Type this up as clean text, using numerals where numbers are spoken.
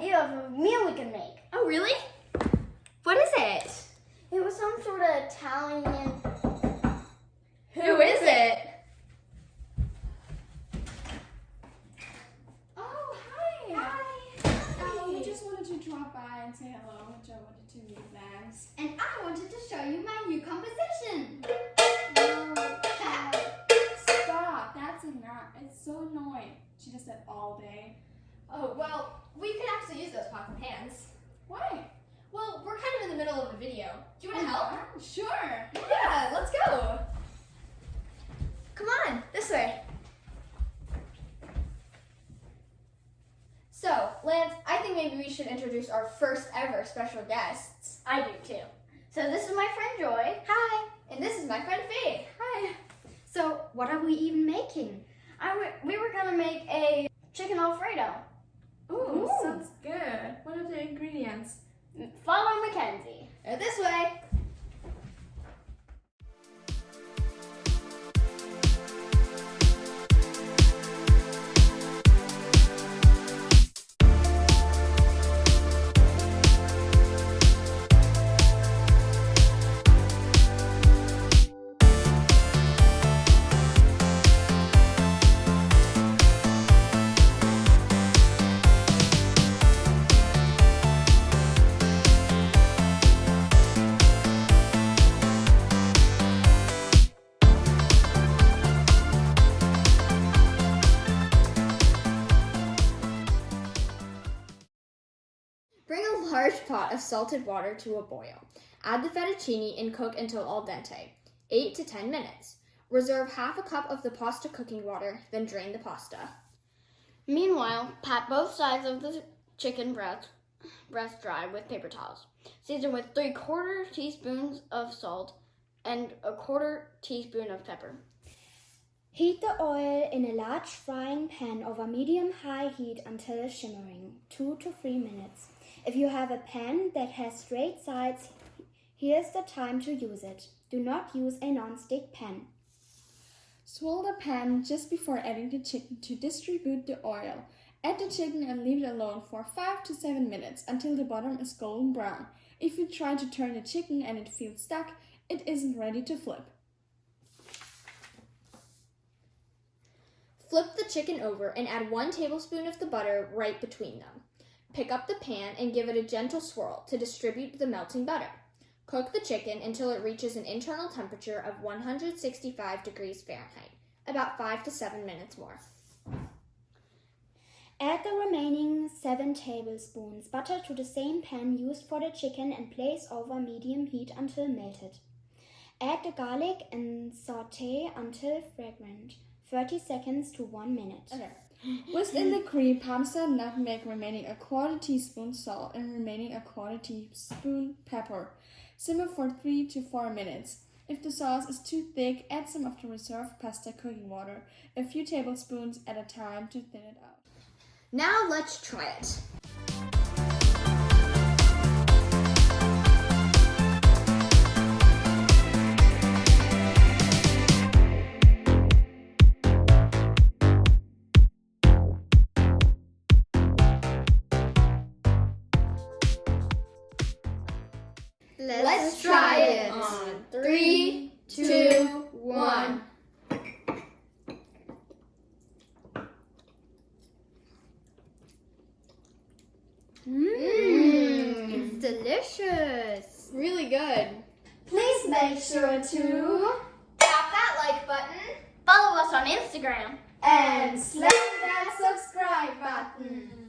idea of a meal we can make. Oh, really? What is it? It was some sort of Italian. Who is it? Oh, hi. Hi. We just wanted to drop by and say hello, which I wanted to new plans. And I wanted to show you my new composition. Stop. That's enough. It's so annoying. She does that all day. Oh, well, we could actually use those pots and pans. Why? Well, we're kind of in the middle of a video. Do you want to help? Sure. Yeah, let's go. Come on, this way. So, Lance, I think maybe we should introduce our first ever special guests. I do too. So this is my friend Joy. Hi. And this is my friend Faith. Hi. So, what are we even making? We were gonna make a chicken alfredo. Ooh, sounds good. What are the ingredients? Follow Mackenzie. This way. Bring a large pot of salted water to a boil. Add the fettuccine and cook until al dente, 8 to 10 minutes. Reserve half a cup of the pasta cooking water, then drain the pasta. Meanwhile, pat both sides of the chicken breast dry with paper towels. Season with 3/4 teaspoons of salt and 1/4 teaspoon of pepper. Heat the oil in a large frying pan over medium-high heat until shimmering, 2 to 3 minutes. If you have a pan that has straight sides, here's the time to use it. Do not use a non-stick pan. Swirl the pan just before adding the chicken to distribute the oil. Add the chicken and leave it alone for 5 to 7 minutes until the bottom is golden brown. If you try to turn the chicken and it feels stuck, it isn't ready to flip. Flip the chicken over and add 1 tablespoon of the butter right between them. Pick up the pan and give it a gentle swirl to distribute the melting butter. Cook the chicken until it reaches an internal temperature of 165 degrees Fahrenheit, about 5 to 7 minutes more. Add the remaining 7 tablespoons butter to the same pan used for the chicken and place over medium heat until melted. Add the garlic and saute until fragrant, 30 seconds to 1 minute. Okay. Whisk in the cream, parmesan, nutmeg, remaining a 1/4 teaspoon salt and remaining a 1/4 teaspoon pepper. Simmer for 3 to 4 minutes. If the sauce is too thick, add some of the reserved pasta cooking water, a few tablespoons at a time to thin it out. Now let's try it. Let's try it. On 3, 2, 1. It's delicious. Really good. Please make sure to Tap that like button follow us on Instagram. and slam that subscribe button.